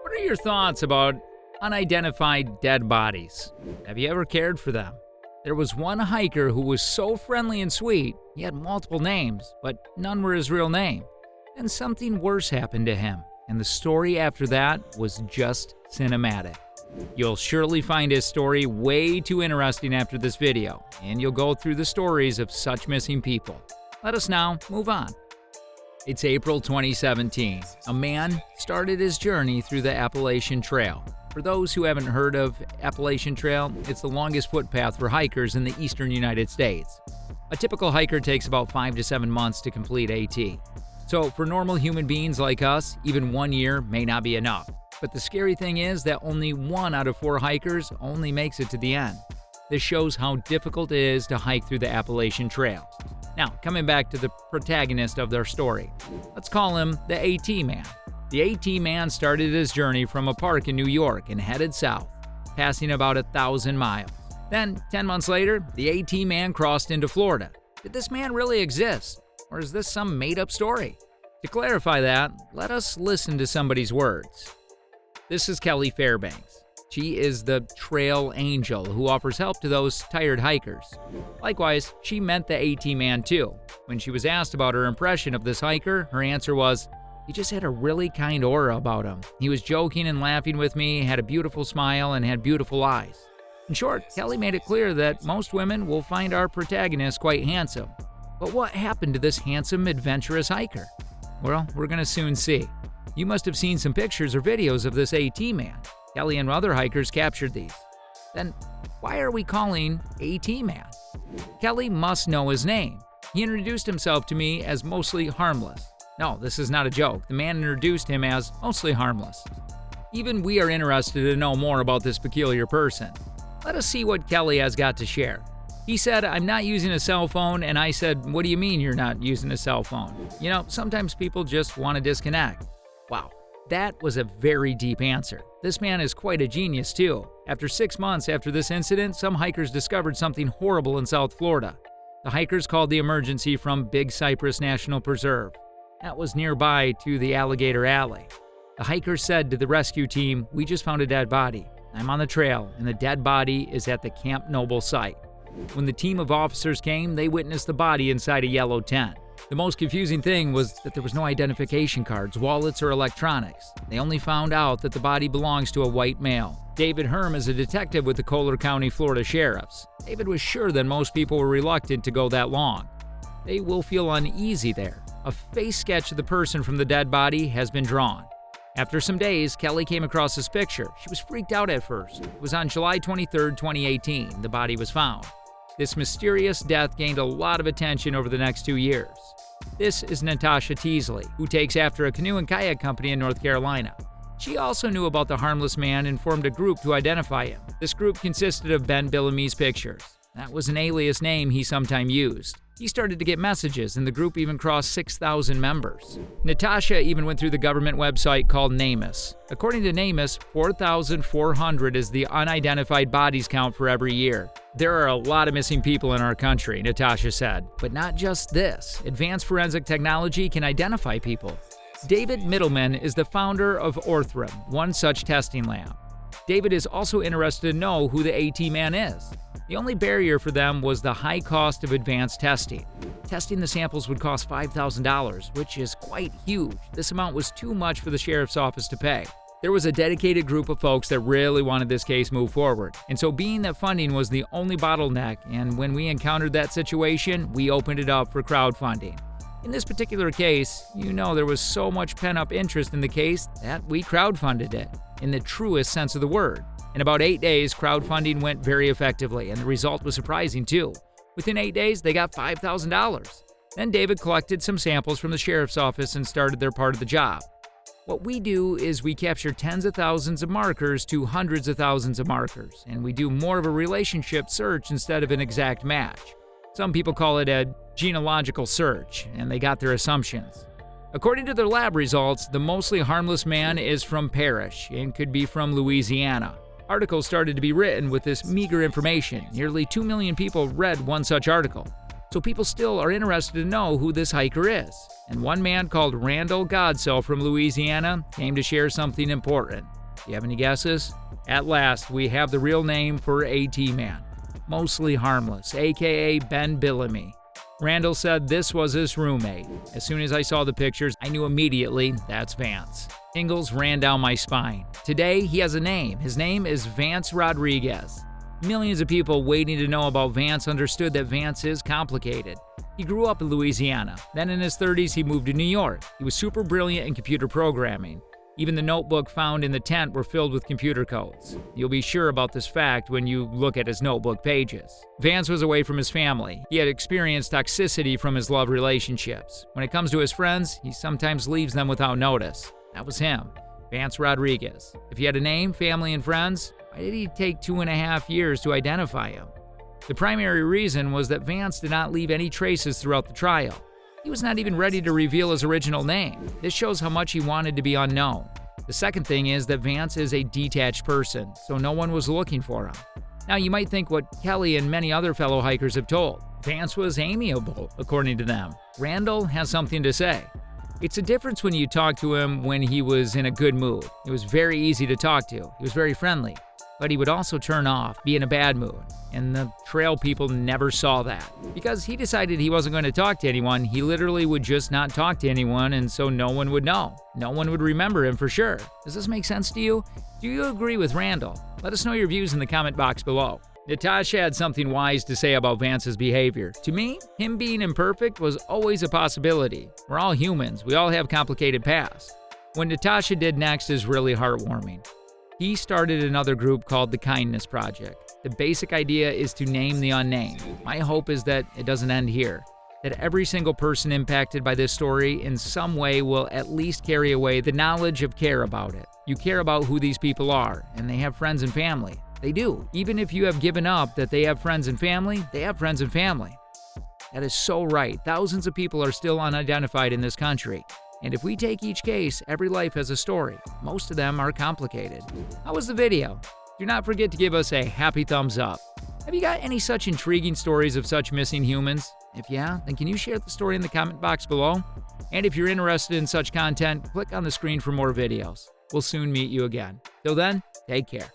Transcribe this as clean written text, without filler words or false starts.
What are your thoughts about unidentified dead bodies? Have you ever cared for them? There was one hiker who was so friendly and sweet, he had multiple names, but none were his real name. And something worse happened to him, and the story after that was just cinematic. You'll surely find his story way too interesting after this video, and you'll go through the stories of such missing people. Let us now move on. It's April 2017. A man started his journey through the Appalachian Trail. For those who haven't heard of Appalachian Trail, it's the longest footpath for hikers in the eastern United States. A typical hiker takes about 5 to 7 months to complete AT. So for normal human beings like us, even 1 year may not be enough. But the scary thing is that only 1 out of 4 hikers only makes it to the end. This shows how difficult it is to hike through the Appalachian Trail. Now, coming back to the protagonist of their story, let's call him the AT Man. The AT Man started his journey from a park in New York and headed south, passing about 1,000 miles. Then, 10 months later, the AT Man crossed into Florida. Did this man really exist, or is this some made-up story? To clarify that, let us listen to somebody's words. This is Kelly Fairbanks. She is the trail angel who offers help to those tired hikers. Likewise, she met the AT Man too. When she was asked about her impression of this hiker, her answer was, "He just had a really kind aura about him. He was joking and laughing with me, had a beautiful smile, and had beautiful eyes." In short, Kelly made it clear that most women will find our protagonist quite handsome. But what happened to this handsome, adventurous hiker? Well, we're going to soon see. You must have seen some pictures or videos of this AT Man. Kelly and other hikers captured these. Then, why are we calling AT Man? Kelly must know his name. He introduced himself to me as mostly harmless. No, this is not a joke. The man introduced him as mostly harmless. Even we are interested to know more about this peculiar person. Let us see what Kelly has got to share. He said, "I'm not using a cell phone," and I said, "What do you mean you're not using a cell phone?" You know, sometimes people just want to disconnect. Wow. That was a very deep answer. This man is quite a genius too. After 6 months after this incident, some hikers discovered something horrible in South Florida. The hikers called the emergency from Big Cypress National Preserve. That was nearby to the Alligator Alley. The hikers said to the rescue team, "We just found a dead body. I'm on the trail, and the dead body is at the Camp Noble site." When the team of officers came, they witnessed the body inside a yellow tent. The most confusing thing was that there was no identification cards, wallets, or electronics. They only found out that the body belongs to a white male. David Herm is a detective with the Collier County, Florida Sheriffs. David was sure that most people were reluctant to go that long. They will feel uneasy there. A face sketch of the person from the dead body has been drawn. After some days, Kelly came across this picture. She was freaked out at first. It was on July 23, 2018, the body was found. This mysterious death gained a lot of attention over the next 2 years. This is Natasha Teasley, who takes after a canoe and kayak company in North Carolina. She also knew about the harmless man and formed a group to identify him. This group consisted of Ben Billamy's pictures. That was an alias name he sometimes used. He started to get messages, and the group even crossed 6,000 members. Natasha even went through the government website called Nameless. According to Nameless, 4,400 is the unidentified bodies count for every year. There are a lot of missing people in our country, Natasha said. But not just this. Advanced forensic technology can identify people. David Middleman is the founder of Orthram, one such testing lab. David is also interested to know who the AT Man is. The only barrier for them was the high cost of advanced testing. Testing the samples would cost $5,000, which is quite huge. This amount was too much for the sheriff's office to pay. There was a dedicated group of folks that really wanted this case moved forward. And so being that funding was the only bottleneck, and when we encountered that situation, we opened it up for crowdfunding. In this particular case, there was so much pent-up interest in the case that we crowdfunded it, in the truest sense of the word. In about 8 days, crowdfunding went very effectively, and the result was surprising too. Within 8 days, they got $5,000. Then David collected some samples from the sheriff's office and started their part of the job. What we do is we capture tens of thousands of markers to hundreds of thousands of markers, and we do more of a relationship search instead of an exact match. Some people call it a genealogical search, and they got their assumptions. According to their lab results, the mostly harmless man is from Parrish and could be from Louisiana. Articles started to be written with this meager information. Nearly 2 million people read one such article. So people still are interested to know who this hiker is. And one man called Randall Godsell from Louisiana came to share something important. Do you have any guesses? At last, we have the real name for AT Man. Mostly Harmless, aka Ben Billamy. Randall said this was his roommate. As soon as I saw the pictures, I knew immediately that's Vance. Tingles ran down my spine. Today, he has a name. His name is Vance Rodriguez. Millions of people waiting to know about Vance understood that Vance is complicated. He grew up in Louisiana. Then in his 30s, he moved to New York. He was super brilliant in computer programming. Even the notebook found in the tent were filled with computer codes. You'll be sure about this fact when you look at his notebook pages. Vance was away from his family. He had experienced toxicity from his love relationships. When it comes to his friends, he sometimes leaves them without notice. That was him, Vance Rodriguez. If he had a name, family, and friends, why did he take 2.5 years to identify him? The primary reason was that Vance did not leave any traces throughout the trial. He was not even ready to reveal his original name. This shows how much he wanted to be unknown. The second thing is that Vance is a detached person, so no one was looking for him. Now you might think what Kelly and many other fellow hikers have told. Vance was amiable, according to them. Randall has something to say. It's a difference when you talk to him when he was in a good mood. It was very easy to talk to. He was very friendly. But he would also turn off, be in a bad mood. And the trail people never saw that. Because he decided he wasn't going to talk to anyone, he literally would just not talk to anyone, and so no one would know. No one would remember him for sure. Does this make sense to you? Do you agree with Randall? Let us know your views in the comment box below. Natasha had something wise to say about Vance's behavior. To me, him being imperfect was always a possibility. We're all humans. We all have complicated pasts. What Natasha did next is really heartwarming. He started another group called the Kindness Project. The basic idea is to name the unnamed. My hope is that it doesn't end here, that every single person impacted by this story in some way will at least carry away the knowledge of care about it. You care about who these people are, and they have friends and family. They do. Even if you have given up that they have friends and family, they have friends and family. That is so right. Thousands of people are still unidentified in this country. And if we take each case, every life has a story. Most of them are complicated. How was the video? Do not forget to give us a happy thumbs up. Have you got any such intriguing stories of such missing humans? If yeah, then can you share the story in the comment box below? And if you're interested in such content, click on the screen for more videos. We'll soon meet you again. Till then, take care.